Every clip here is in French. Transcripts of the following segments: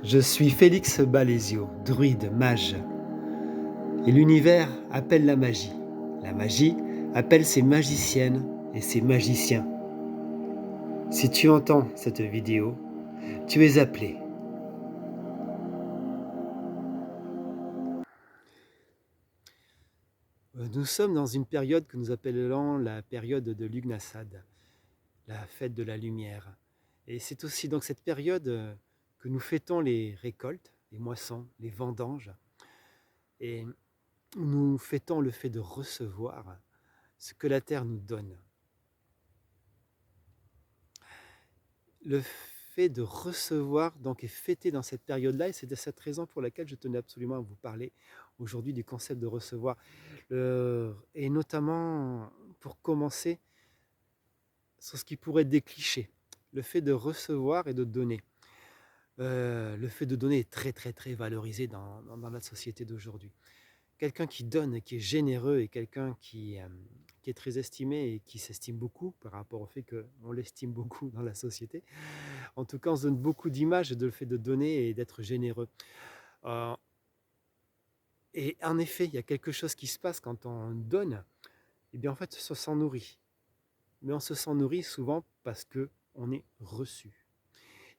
Je suis Félix Balésio, druide mage. Et l'univers appelle la magie. La magie appelle ses magiciennes et ses magiciens. Si tu entends cette vidéo, tu es appelé. Nous sommes dans une période que nous appelons la période de Lughnasadh, la fête de la lumière. Et c'est aussi donc cette période que nous fêtons les récoltes, les moissons, les vendanges. Et nous fêtons le fait de recevoir ce que la terre nous donne. Le fait de recevoir donc est fêté dans cette période-là, et c'est de cette raison pour laquelle je tenais absolument à vous parler aujourd'hui du concept de recevoir. Et notamment pour commencer sur ce qui pourrait être des clichés. Le fait de recevoir et de donner. Le fait de donner est très très très valorisé dans la société d'aujourd'hui. Quelqu'un qui donne, qui est généreux, et quelqu'un qui est très estimé et qui s'estime beaucoup par rapport au fait qu'on l'estime beaucoup dans la société. En tout cas, on se donne beaucoup d'images de le fait de donner et d'être généreux. Euh, et en effet, il y a quelque chose qui se passe quand on donne. Et bien en fait, on se sent nourri. Mais on se sent nourri souvent parce qu'on est reçu.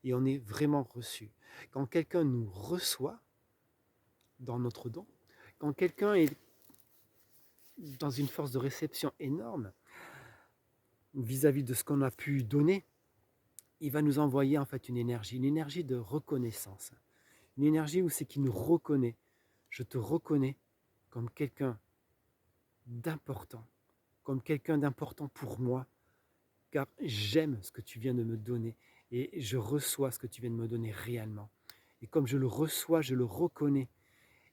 Et on est vraiment reçu. Quand quelqu'un nous reçoit dans notre don, quand quelqu'un est dans une force de réception énorme vis-à-vis de ce qu'on a pu donner, il va nous envoyer en fait une énergie de reconnaissance. Une énergie où c'est qu'il nous reconnaît. Je te reconnais comme quelqu'un d'important, comme quelqu'un d'important pour moi, car j'aime ce que tu viens de me donner et je reçois ce que tu viens de me donner réellement. Et comme je le reçois, je le reconnais.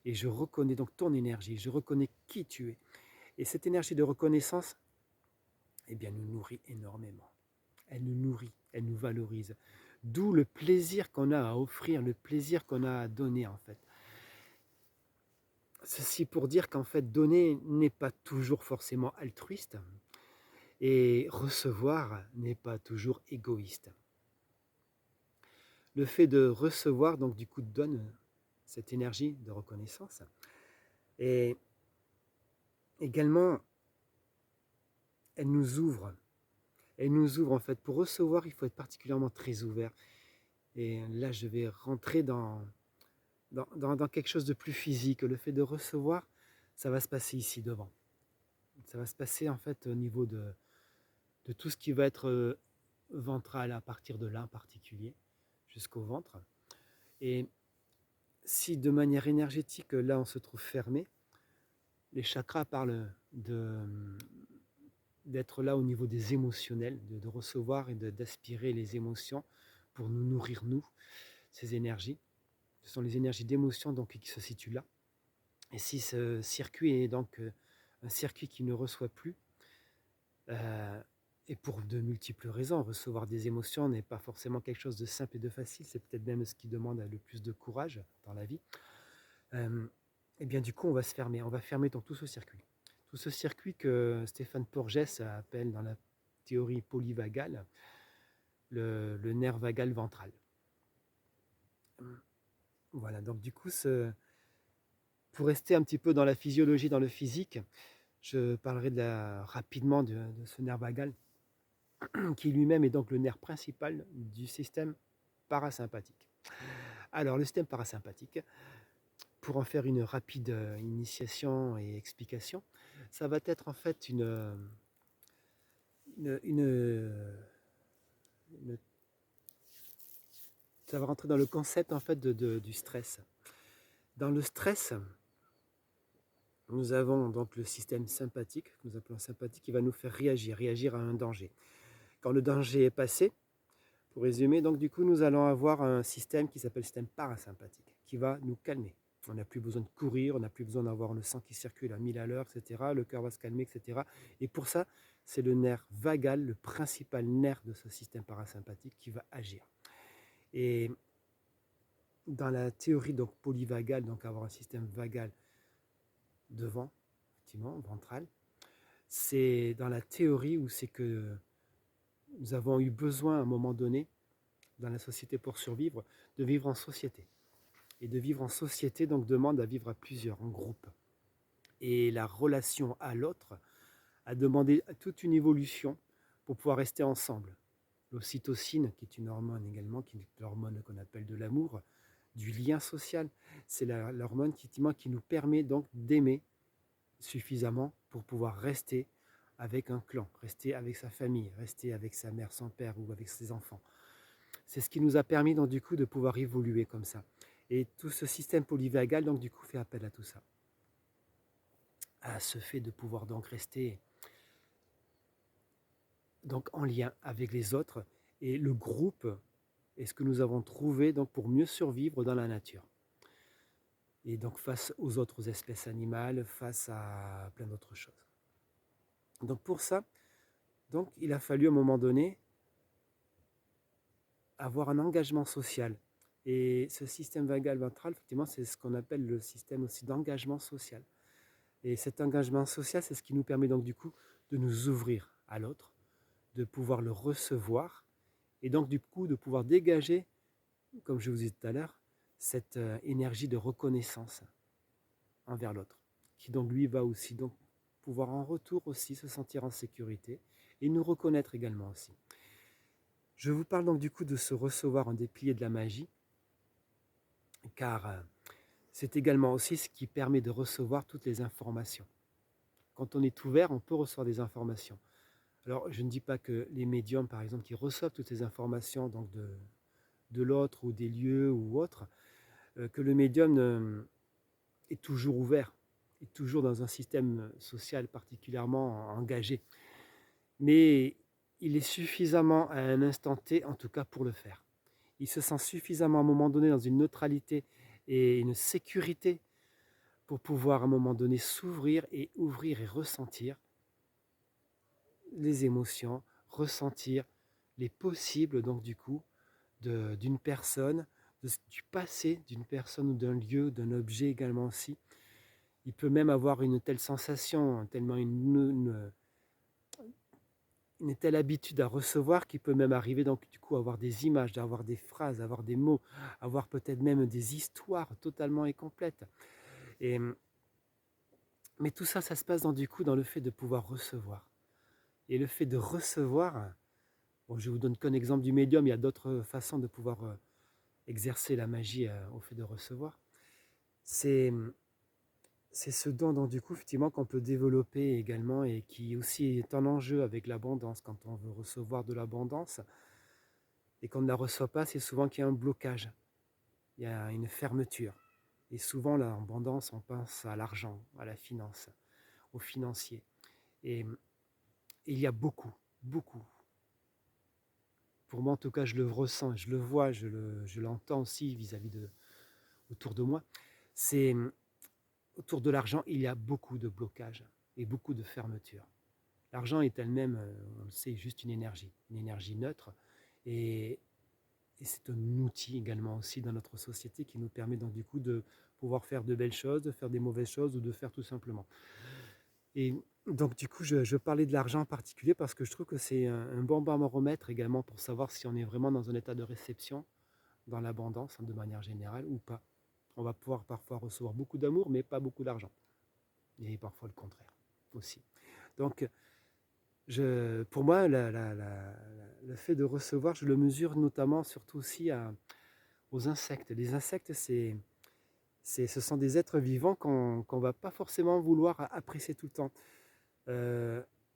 Et je reconnais donc ton énergie, je reconnais qui tu es. Et cette énergie de reconnaissance, eh bien, nous nourrit énormément. Elle nous nourrit, elle nous valorise. D'où le plaisir qu'on a à offrir, le plaisir qu'on a à donner en fait. Ceci pour dire qu'en fait, donner n'est pas toujours forcément altruiste et recevoir n'est pas toujours égoïste. Le fait de recevoir, donc du coup, donne cette énergie de reconnaissance. Et également, elle nous ouvre. Elle nous ouvre en fait. Pour recevoir, il faut être particulièrement très ouvert. Et là, je vais rentrer dans quelque chose de plus physique. Le fait de recevoir, ça va se passer ici devant. Ça va se passer en fait au niveau de tout ce qui va être ventral à partir de là en particulier, jusqu'au ventre. Et si de manière énergétique, là on se trouve fermé, les chakras parlent d'être là au niveau des émotionnels, de recevoir et d'aspirer les émotions pour nous nourrir nous, ces énergies. Ce sont les énergies d'émotion donc qui se situent là. Et si ce circuit est donc un circuit qui ne reçoit plus, et pour de multiples raisons, recevoir des émotions n'est pas forcément quelque chose de simple et de facile, c'est peut-être même ce qui demande le plus de courage dans la vie. Et bien du coup, on va se fermer, on va fermer donc tout ce circuit. Tout ce circuit que Stéphane Porges appelle dans la théorie polyvagale le nerf vagal ventral. Voilà, donc du coup, pour rester un petit peu dans la physiologie, dans le physique, je parlerai rapidement de ce nerf vagal qui lui-même est donc le nerf principal du système parasympathique. Alors, le système parasympathique, pour en faire une rapide initiation et explication, ça va être en fait ça va rentrer dans le concept en fait du stress. Dans le stress, nous avons donc le système sympathique, que nous appelons sympathique, qui va nous faire réagir à un danger. Quand le danger est passé, pour résumer, donc du coup, nous allons avoir un système qui s'appelle le système parasympathique, qui va nous calmer. On n'a plus besoin de courir, on n'a plus besoin d'avoir le sang qui circule à 1000 à l'heure, etc. Le cœur va se calmer, etc. Et pour ça, c'est le nerf vagal, le principal nerf de ce système parasympathique qui va agir. Et dans la théorie donc polyvagale, donc avoir un système vagal devant, effectivement, ventral, c'est dans la théorie où c'est que nous avons eu besoin à un moment donné dans la société pour survivre, de vivre en société. Et de vivre en société donc demande à vivre à plusieurs, en groupe. Et la relation à l'autre a demandé toute une évolution pour pouvoir rester ensemble. L'ocytocine, qui est une hormone également, qui est l'hormone qu'on appelle de l'amour, du lien social, c'est l'hormone qui nous permet donc d'aimer suffisamment pour pouvoir rester avec un clan, rester avec sa famille, rester avec sa mère, son père ou avec ses enfants. C'est ce qui nous a permis donc du coup de pouvoir évoluer comme ça. Et tout ce système polyvagal donc du coup fait appel à tout ça, à ce fait de pouvoir donc rester donc en lien avec les autres, et le groupe est ce que nous avons trouvé donc pour mieux survivre dans la nature. Et donc face aux autres espèces animales, face à plein d'autres choses. Donc pour ça, donc il a fallu à un moment donné avoir un engagement social. Et ce système vagal ventral, effectivement, c'est ce qu'on appelle le système aussi d'engagement social. Et cet engagement social, c'est ce qui nous permet donc du coup de nous ouvrir à l'autre, de pouvoir le recevoir, et donc du coup de pouvoir dégager, comme je vous disais tout à l'heure, cette énergie de reconnaissance envers l'autre, qui donc lui va aussi donc pouvoir en retour aussi se sentir en sécurité et nous reconnaître également aussi. Je vous parle donc du coup de se recevoir en des piliers de la magie, car c'est également aussi ce qui permet de recevoir toutes les informations. Quand on est ouvert, on peut recevoir des informations. Alors, je ne dis pas que les médiums, par exemple, qui reçoivent toutes ces informations donc de l'autre ou des lieux ou autres, que le médium est toujours ouvert, est toujours dans un système social particulièrement engagé. Mais il est suffisamment à un instant T, en tout cas pour le faire. Il se sent suffisamment à un moment donné dans une neutralité et une sécurité pour pouvoir à un moment donné s'ouvrir et ouvrir et ressentir les émotions, ressentir les possibles donc du coup d'une personne, du passé d'une personne ou d'un lieu, d'un objet également aussi. Il peut même avoir une telle sensation, tellement une telle habitude à recevoir qu'il peut même arriver donc du coup à avoir des images, d'avoir des phrases, avoir des mots, avoir peut-être même des histoires totalement et complètes. Et, mais tout ça, ça se passe du coup dans le fait de pouvoir recevoir. Et le fait de recevoir, bon, je vous donne qu'un exemple du médium, il y a d'autres façons de pouvoir exercer la magie au fait de recevoir. C'est ce don donc, du coup effectivement qu'on peut développer également et qui aussi est un enjeu avec l'abondance. Quand on veut recevoir de l'abondance et qu'on ne la reçoit pas, c'est souvent qu'il y a un blocage, il y a une fermeture. Et souvent l'abondance, on pense à l'argent, à la finance, au financier. Et il y a beaucoup. Pour moi en tout cas, je le ressens, je le vois, je l'entends aussi vis-à-vis de autour de moi. C'est autour de l'argent, il y a beaucoup de blocages et beaucoup de fermetures. L'argent est elle-même, on le sait, juste une énergie neutre. Et, et c'est un outil également aussi dans notre société qui nous permet donc du coup de pouvoir faire de belles choses, de faire des mauvaises choses ou de faire tout simplement. Et donc du coup, je parlais de l'argent en particulier parce que je trouve que c'est un bon baromètre également pour savoir si on est vraiment dans un état de réception, dans l'abondance de manière générale ou pas. On va pouvoir parfois recevoir beaucoup d'amour, mais pas beaucoup d'argent. Et parfois le contraire aussi. Donc, pour moi, le fait de recevoir, je le mesure notamment, surtout aussi aux insectes. Les insectes, ce sont des êtres vivants qu'on ne va pas forcément vouloir apprécier tout le temps.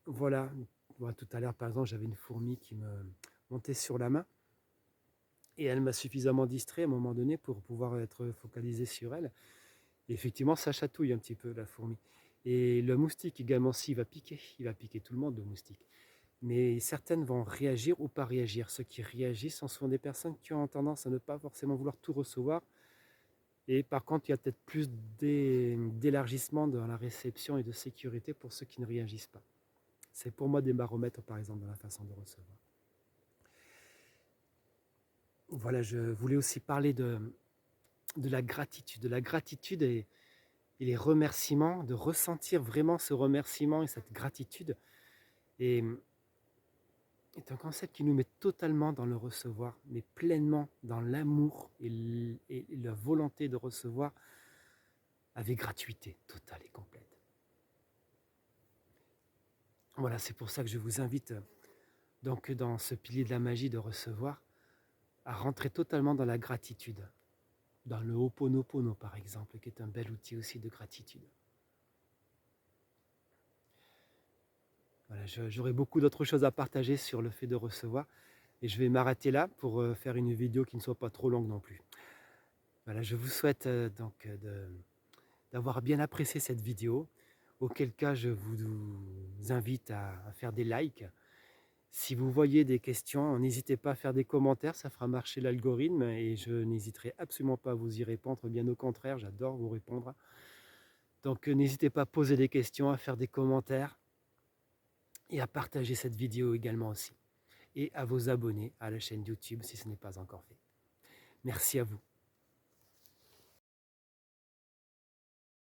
Voilà. Moi, tout à l'heure, par exemple, j'avais une fourmi qui me montait sur la main et elle m'a suffisamment distrait à un moment donné pour pouvoir être focalisé sur elle. Et effectivement, ça chatouille un petit peu la fourmi. Et le moustique également, s'il va piquer, il va piquer tout le monde, le moustique. Mais certaines vont réagir ou pas réagir. Ceux qui réagissent sont souvent des personnes qui ont tendance à ne pas forcément vouloir tout recevoir. Et par contre, il y a peut-être plus d'élargissement dans la réception et de sécurité pour ceux qui ne réagissent pas. C'est pour moi des baromètres, par exemple, dans la façon de recevoir. Voilà, je voulais aussi parler de la gratitude. De la gratitude et les remerciements, de ressentir vraiment ce remerciement et cette gratitude. Et est un concept qui nous met totalement dans le recevoir, mais pleinement dans l'amour et la volonté de recevoir avec gratuité totale et complète. Voilà, c'est pour ça que je vous invite donc dans ce pilier de la magie de recevoir à rentrer totalement dans la gratitude, dans le Ho'oponopono par exemple, qui est un bel outil aussi de gratitude. Voilà, j'aurais beaucoup d'autres choses à partager sur le fait de recevoir, et je vais m'arrêter là pour faire une vidéo qui ne soit pas trop longue non plus. Voilà, je vous souhaite donc d'avoir bien apprécié cette vidéo, auquel cas je vous invite à faire des likes. Si vous voyez des questions, n'hésitez pas à faire des commentaires, ça fera marcher l'algorithme et je n'hésiterai absolument pas à vous y répondre, bien au contraire, j'adore vous répondre. Donc n'hésitez pas à poser des questions, à faire des commentaires et à partager cette vidéo également aussi. Et à vous abonner à la chaîne YouTube si ce n'est pas encore fait. Merci à vous.